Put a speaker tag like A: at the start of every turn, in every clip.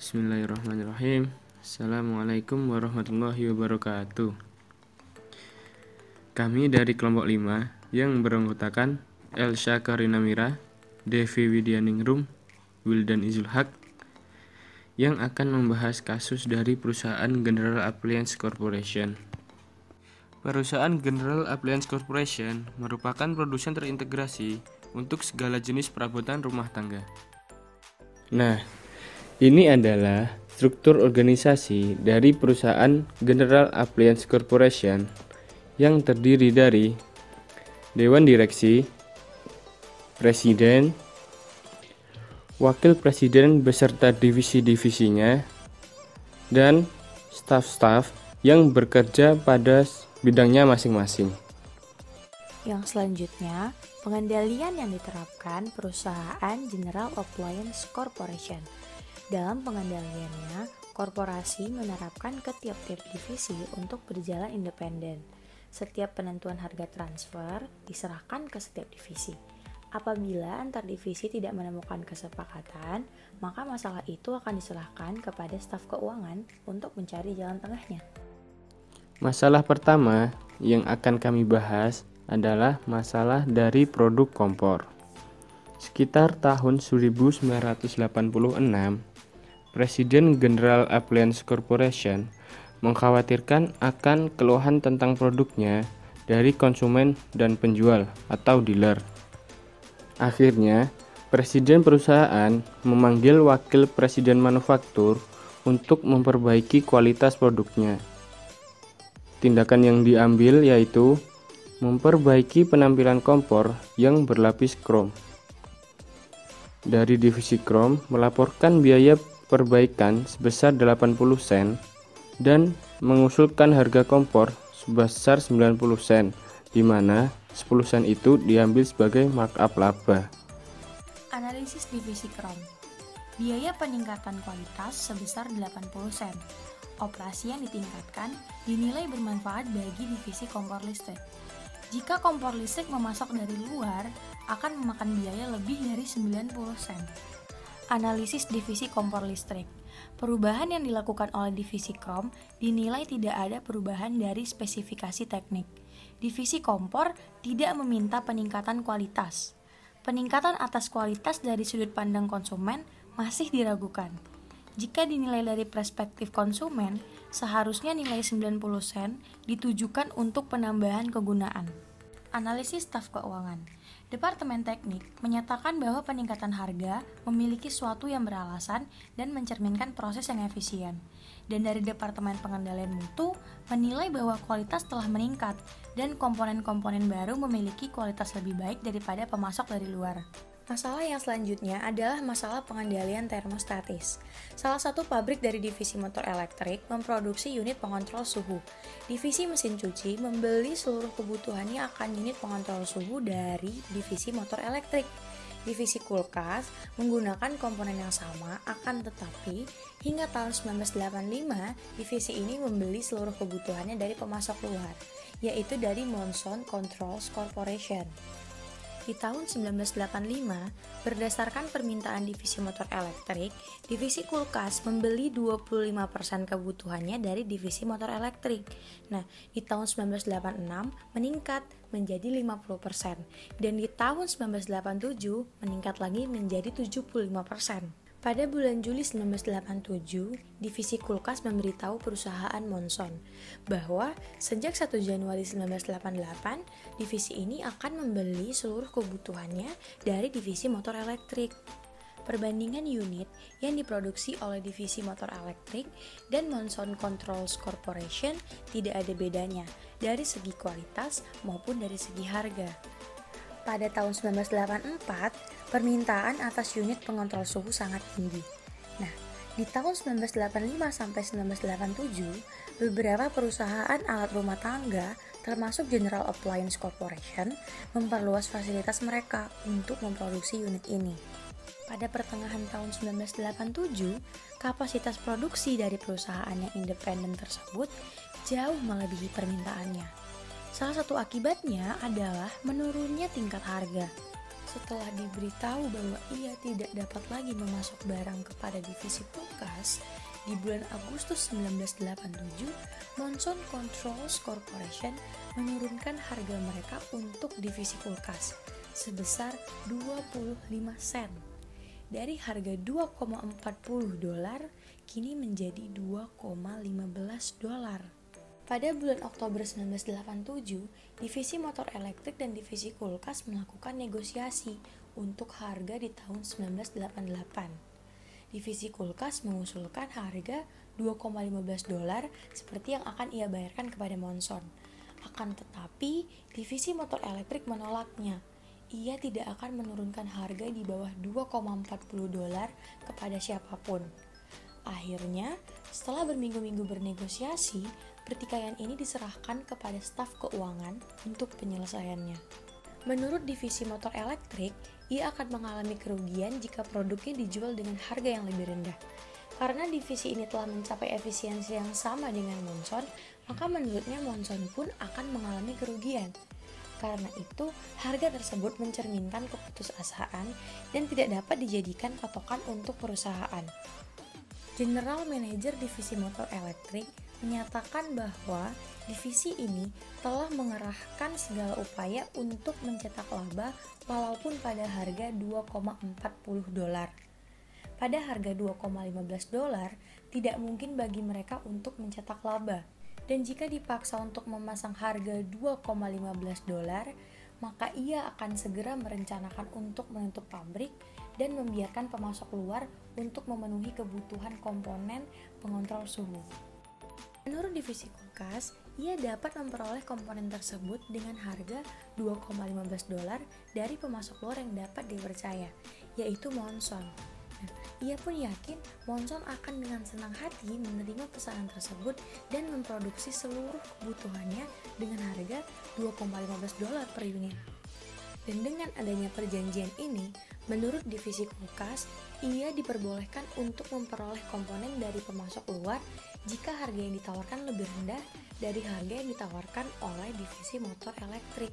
A: Bismillahirrahmanirrahim. Assalamualaikum warahmatullahi wabarakatuh. Kami dari kelompok 5 yang beranggotakan Elsa Karina Mira, Devi Widyaningrum, Wildan Izul Haq, yang akan membahas kasus dari perusahaan General Appliance Corporation. Perusahaan General Appliance Corporation merupakan produsen terintegrasi untuk segala jenis perabotan rumah tangga. Nah, ini adalah struktur organisasi dari perusahaan General Appliance Corporation yang terdiri dari Dewan Direksi, Presiden, Wakil Presiden beserta divisi-divisinya, dan staf-staf yang bekerja pada bidangnya masing-masing.
B: Yang selanjutnya, pengendalian yang diterapkan perusahaan General Appliance Corporation. Dalam pengendaliannya, korporasi menerapkan ke tiap-tiap divisi untuk berjalan independen. Setiap penentuan harga transfer diserahkan ke setiap divisi. Apabila antar divisi tidak menemukan kesepakatan, maka masalah itu akan diserahkan kepada staf keuangan untuk mencari jalan tengahnya.
A: Masalah pertama yang akan kami bahas adalah masalah dari produk kompor. Sekitar tahun 1986, Presiden General Appliance Corporation mengkhawatirkan akan keluhan tentang produknya dari konsumen dan penjual atau dealer. Akhirnya, Presiden perusahaan memanggil Wakil Presiden manufaktur untuk memperbaiki kualitas produknya. Tindakan yang diambil yaitu memperbaiki penampilan kompor yang berlapis krom. Dari divisi krom melaporkan biaya perbaikan sebesar 80 sen dan mengusulkan harga kompor sebesar 90 sen, di mana 10 sen itu diambil sebagai markup laba.
B: Analisis divisi krom. Biaya peningkatan kualitas sebesar 80 sen. Operasi yang ditingkatkan dinilai bermanfaat bagi divisi kompor listrik. Jika kompor listrik memasok dari luar, akan memakan biaya lebih dari 90 sen. Analisis divisi kompor listrik. Perubahan yang dilakukan oleh divisi krom dinilai tidak ada perubahan dari spesifikasi teknik. Divisi kompor tidak meminta peningkatan kualitas. Peningkatan atas kualitas dari sudut pandang konsumen masih diragukan. Jika dinilai dari perspektif konsumen, seharusnya nilai 90 sen ditujukan untuk penambahan kegunaan. Analisis staf keuangan. Departemen Teknik menyatakan bahwa peningkatan harga memiliki suatu yang beralasan dan mencerminkan proses yang efisien. Dan dari Departemen Pengendalian Mutu menilai bahwa kualitas telah meningkat dan komponen-komponen baru memiliki kualitas lebih baik daripada pemasok dari luar. Masalah yang selanjutnya adalah masalah pengendalian termostatis. Salah satu pabrik dari divisi motor elektrik memproduksi unit pengontrol suhu. Divisi mesin cuci membeli seluruh kebutuhannya akan unit pengontrol suhu dari divisi motor elektrik. Divisi kulkas menggunakan komponen yang sama, akan tetapi hingga tahun 1985 divisi ini membeli seluruh kebutuhannya dari pemasok luar, yaitu dari Monson Controls Corporation. Di tahun 1985, berdasarkan permintaan divisi motor elektrik, divisi kulkas membeli 25% kebutuhannya dari divisi motor elektrik. Nah, di tahun 1986 meningkat menjadi 50%, dan di tahun 1987 meningkat lagi menjadi 75%. Pada bulan Juli 1987, divisi kulkas memberitahu perusahaan Monson bahwa sejak 1 Januari 1988, divisi ini akan membeli seluruh kebutuhannya dari divisi motor elektrik. Perbandingan unit yang diproduksi oleh divisi motor elektrik dan Monson Controls Corporation tidak ada bedanya dari segi kualitas maupun dari segi harga. Pada tahun 1984, permintaan atas unit pengontrol suhu sangat tinggi. Nah, di tahun 1985 sampai 1987, beberapa perusahaan alat rumah tangga, termasuk General Appliance Corporation, memperluas fasilitas mereka untuk memproduksi unit ini. Pada pertengahan tahun 1987, kapasitas produksi dari perusahaan yang independen tersebut jauh melebihi permintaannya. Salah satu akibatnya adalah menurunnya tingkat harga. setelah diberitahu bahwa ia tidak dapat lagi memasok barang kepada divisi kulkas, di bulan Agustus 1987, Monsoon Controls Corporation menurunkan harga mereka untuk divisi kulkas sebesar 25 sen. Dari harga $2,40 kini menjadi $2,15. Pada bulan Oktober 1987, divisi motor elektrik dan divisi kulkas melakukan negosiasi untuk harga di tahun 1988. Divisi kulkas mengusulkan harga $2,15 seperti yang akan ia bayarkan kepada Monsoon. Akan tetapi, divisi motor elektrik menolaknya. Ia tidak akan menurunkan harga di bawah $2,40 kepada siapapun. Akhirnya, setelah berminggu-minggu bernegosiasi, pertikaian ini diserahkan kepada staf keuangan untuk penyelesaiannya. Menurut divisi motor elektrik, ia akan mengalami kerugian jika produknya dijual dengan harga yang lebih rendah. Karena divisi ini telah mencapai efisiensi yang sama dengan Monsoon, maka menurutnya Monsoon pun akan mengalami kerugian. Karena itu, harga tersebut mencerminkan keputusasaan dan tidak dapat dijadikan patokan untuk perusahaan. General Manager Divisi Motor Elektrik menyatakan bahwa divisi ini telah mengerahkan segala upaya untuk mencetak laba walaupun pada harga $2,40. Pada harga $2,15, tidak mungkin bagi mereka untuk mencetak laba. Dan jika dipaksa untuk memasang harga $2,15, maka ia akan segera merencanakan untuk menutup pabrik dan membiarkan pemasok luar untuk memenuhi kebutuhan komponen pengontrol suhu. Menurut divisi kulkas, ia dapat memperoleh komponen tersebut dengan harga $2,15 dari pemasok luar yang dapat dipercaya, yaitu Monsoon. Ia pun yakin Monsoon akan dengan senang hati menerima pesanan tersebut dan memproduksi seluruh kebutuhannya dengan harga $2,15 per unit. Dan dengan adanya perjanjian ini, menurut divisi kulkas, ia diperbolehkan untuk memperoleh komponen dari pemasok luar jika harga yang ditawarkan lebih rendah dari harga yang ditawarkan oleh divisi motor elektrik.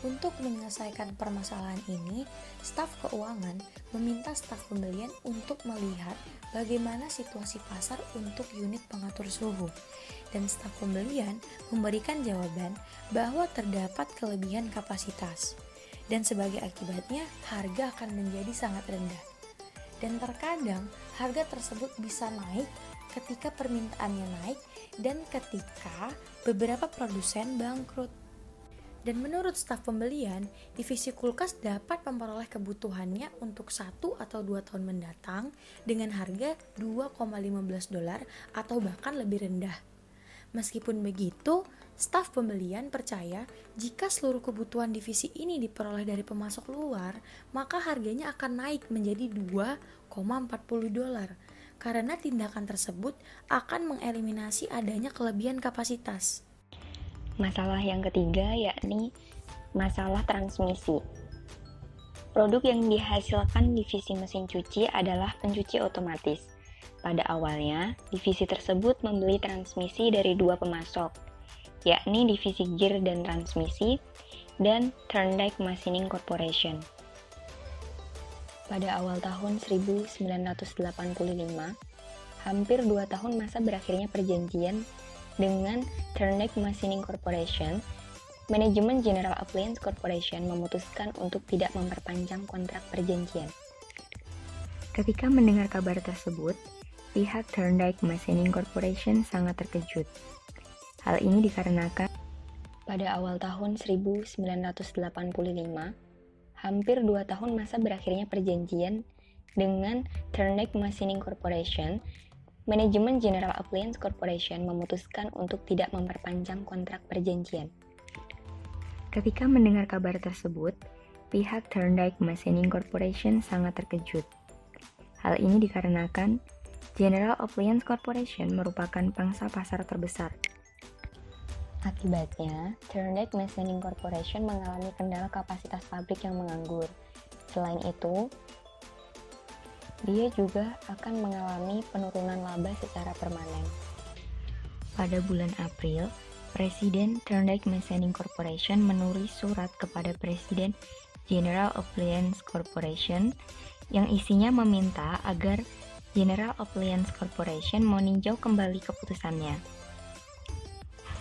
B: Untuk menyelesaikan permasalahan ini, staf keuangan meminta staf pembelian untuk melihat bagaimana situasi pasar untuk unit pengatur suhu, dan staf pembelian memberikan jawaban bahwa terdapat kelebihan kapasitas, dan sebagai akibatnya harga akan menjadi sangat rendah. Dan terkadang harga tersebut bisa naik ketika permintaannya naik dan ketika beberapa produsen bangkrut. Dan menurut staf pembelian, divisi kulkas dapat memperoleh kebutuhannya untuk 1 atau 2 tahun mendatang dengan harga $2,15 atau bahkan lebih rendah. Meskipun begitu, staf pembelian percaya jika seluruh kebutuhan divisi ini diperoleh dari pemasok luar, maka harganya akan naik menjadi $2,40 karena tindakan tersebut akan mengeliminasi adanya kelebihan kapasitas.
C: Masalah yang ketiga yakni masalah transmisi. Produk yang dihasilkan divisi mesin cuci adalah pencuci otomatis. Pada awalnya, divisi tersebut membeli transmisi dari 2 pemasok, yakni divisi gear dan transmisi dan Thorndike Machining Corporation. Pada awal tahun 1985, hampir 2 tahun masa berakhirnya perjanjian dengan Thorndike Machining Corporation, manajemen General Appliance Corporation memutuskan untuk tidak memperpanjang kontrak perjanjian. Ketika mendengar kabar tersebut, pihak Thorndike Machining Corporation sangat terkejut. Hal ini dikarenakan pada awal tahun 1985, hampir 2 tahun masa berakhirnya perjanjian dengan Thorndike Machining Corporation, manajemen General Appliance Corporation memutuskan untuk tidak memperpanjang kontrak perjanjian. Ketika mendengar kabar tersebut, pihak Thorndike Machining Corporation sangat terkejut. Hal ini dikarenakan General Appliance Corporation merupakan pangsa pasar terbesar. Akibatnya, Thorndike Machining Corporation mengalami kendala kapasitas pabrik yang menganggur. Selain itu, dia juga akan mengalami penurunan laba secara permanen. Pada bulan April, Presiden Thorndike Machining Corporation menulis surat kepada Presiden General Appliance Corporation yang isinya meminta agar General Appliance Corporation meninjau kembali keputusannya.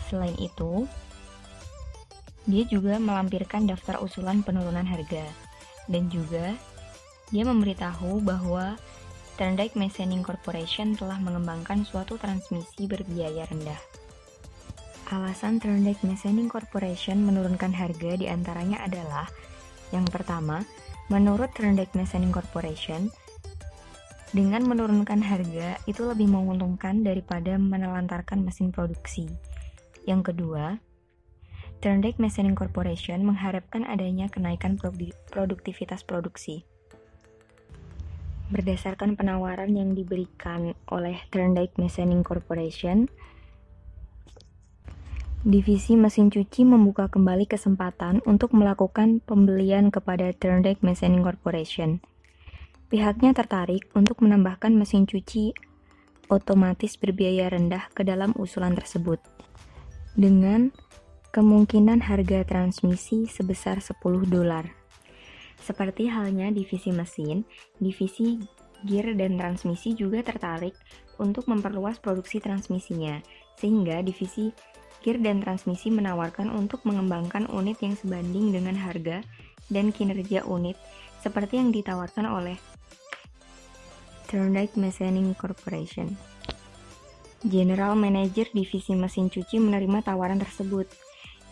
C: Selain itu, dia juga melampirkan daftar usulan penurunan harga, dan juga dia memberitahu bahwa Thorndike Machining Corporation telah mengembangkan suatu transmisi berbiaya rendah. Alasan Thorndike Machining Corporation menurunkan harga diantaranya adalah yang pertama, menurut Thorndike Machining Corporation, dengan menurunkan harga itu lebih menguntungkan daripada menelantarkan mesin produksi. Yang kedua, Thorndike Machining Corporation mengharapkan adanya kenaikan produktivitas produksi. Berdasarkan penawaran yang diberikan oleh Thorndike Machining Corporation, divisi mesin cuci membuka kembali kesempatan untuk melakukan pembelian kepada Thorndike Machining Corporation. Pihaknya tertarik untuk menambahkan mesin cuci otomatis berbiaya rendah ke dalam usulan tersebut, dengan kemungkinan harga transmisi sebesar $10. Seperti halnya divisi mesin, divisi gear dan transmisi juga tertarik untuk memperluas produksi transmisinya, sehingga divisi gear dan transmisi menawarkan untuk mengembangkan unit yang sebanding dengan harga dan kinerja unit seperti yang ditawarkan oleh Thorndike Machining Corporation. General Manager Divisi Mesin Cuci menerima tawaran tersebut,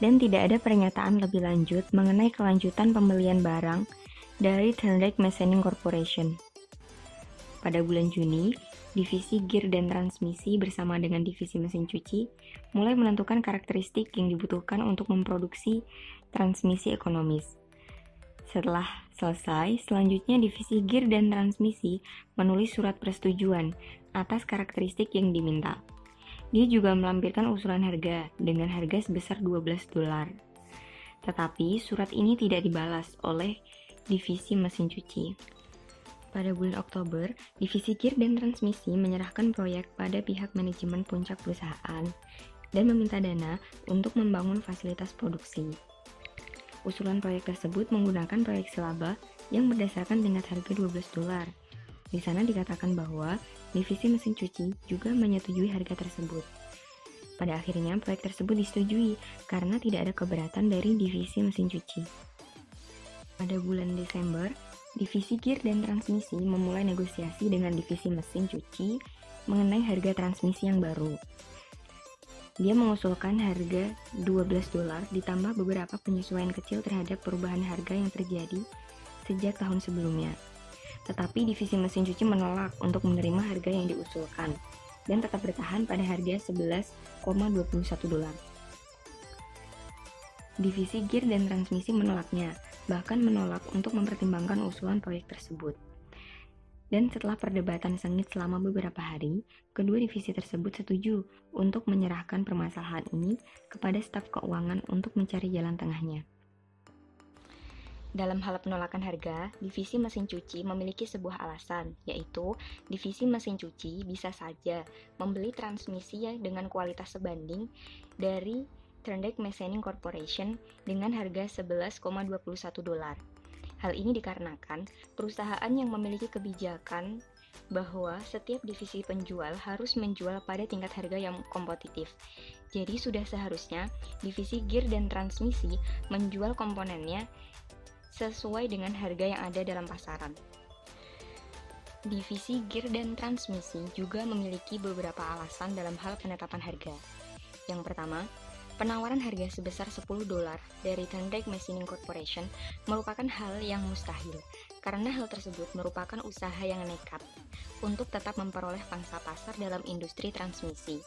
C: dan tidak ada pernyataan lebih lanjut mengenai kelanjutan pembelian barang dari Thorndike Machining Corporation. Pada bulan Juni, divisi gear dan transmisi bersama dengan divisi mesin cuci mulai menentukan karakteristik yang dibutuhkan untuk memproduksi transmisi ekonomis. Setelah selesai, selanjutnya divisi gear dan transmisi menulis surat persetujuan atas karakteristik yang diminta. Dia juga melampirkan usulan harga dengan harga sebesar $12. Tetapi surat ini tidak dibalas oleh divisi mesin cuci. Pada bulan Oktober, divisi gear dan transmisi menyerahkan proyek pada pihak manajemen puncak perusahaan dan meminta dana untuk membangun fasilitas produksi. Usulan proyek tersebut menggunakan proyeksi laba yang berdasarkan tingkat harga $12. Di sana dikatakan bahwa divisi mesin cuci juga menyetujui harga tersebut. Pada akhirnya, proyek tersebut disetujui karena tidak ada keberatan dari divisi mesin cuci. Pada bulan Desember, divisi gear dan transmisi memulai negosiasi dengan divisi mesin cuci mengenai harga transmisi yang baru. Dia mengusulkan harga $12 ditambah beberapa penyesuaian kecil terhadap perubahan harga yang terjadi sejak tahun sebelumnya. Tetapi divisi mesin cuci menolak untuk menerima harga yang diusulkan dan tetap bertahan pada harga $11,21. Divisi gear dan transmisi menolaknya, bahkan menolak untuk mempertimbangkan usulan proyek tersebut. Dan setelah perdebatan sengit selama beberapa hari, kedua divisi tersebut setuju untuk menyerahkan permasalahan ini kepada staf keuangan untuk mencari jalan tengahnya. Dalam hal penolakan harga, divisi mesin cuci memiliki sebuah alasan, yaitu divisi mesin cuci bisa saja membeli transmisi dengan kualitas sebanding dari Thorndike Machining Corporation dengan harga $11,21. Hal ini dikarenakan perusahaan yang memiliki kebijakan bahwa setiap divisi penjual harus menjual pada tingkat harga yang kompetitif. Jadi sudah seharusnya divisi gear dan transmisi menjual komponennya sesuai dengan harga yang ada dalam pasaran. Divisi gear dan transmisi juga memiliki beberapa alasan dalam hal penetapan harga. Yang pertama, penawaran harga sebesar $10 dari Thorndike Machining Corporation merupakan hal yang mustahil, karena hal tersebut merupakan usaha yang nekat untuk tetap memperoleh pangsa pasar dalam industri transmisi.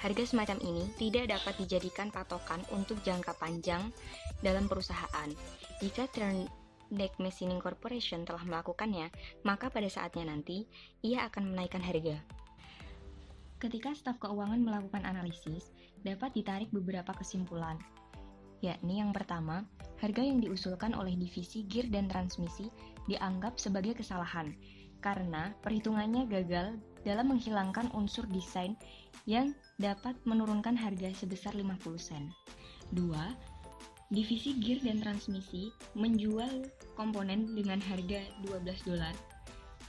C: Harga semacam ini tidak dapat dijadikan patokan untuk jangka panjang dalam perusahaan. Jika Thorndike Machining Corporation telah melakukannya, maka pada saatnya nanti ia akan menaikkan harga. Ketika staf keuangan melakukan analisis, dapat ditarik beberapa kesimpulan, yakni yang pertama, harga yang diusulkan oleh divisi gear dan transmisi dianggap sebagai kesalahan, karena perhitungannya gagal dalam menghilangkan unsur desain yang dapat menurunkan harga sebesar 50 sen. 2. Divisi gear dan transmisi menjual komponen dengan harga $12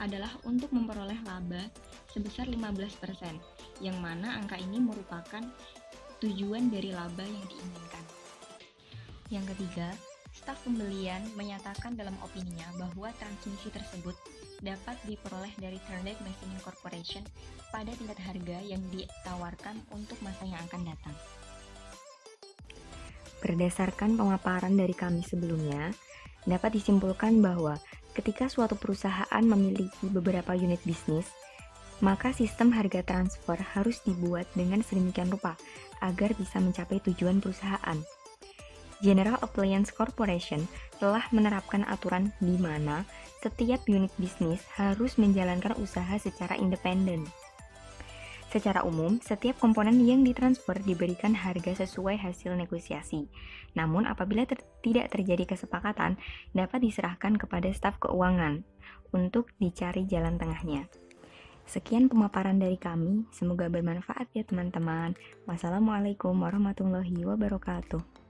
C: adalah untuk memperoleh laba sebesar 15%, yang mana angka ini merupakan tujuan dari laba yang diinginkan. Yang ketiga, staf pembelian menyatakan dalam opininya bahwa transmisi tersebut dapat diperoleh dari Turndeck Machining Corporation pada tingkat harga yang ditawarkan untuk masa yang akan datang. Berdasarkan pemaparan dari kami sebelumnya, dapat disimpulkan bahwa ketika suatu perusahaan memiliki beberapa unit bisnis, maka sistem harga transfer harus dibuat dengan sedemikian rupa agar bisa mencapai tujuan perusahaan. General Appliance Corporation telah menerapkan aturan di mana setiap unit bisnis harus menjalankan usaha secara independen. Secara umum, setiap komponen yang ditransfer diberikan harga sesuai hasil negosiasi. Namun, apabila tidak terjadi kesepakatan, dapat diserahkan kepada staf keuangan untuk dicari jalan tengahnya. Sekian pemaparan dari kami, semoga bermanfaat ya teman-teman. Wassalamualaikum warahmatullahi wabarakatuh.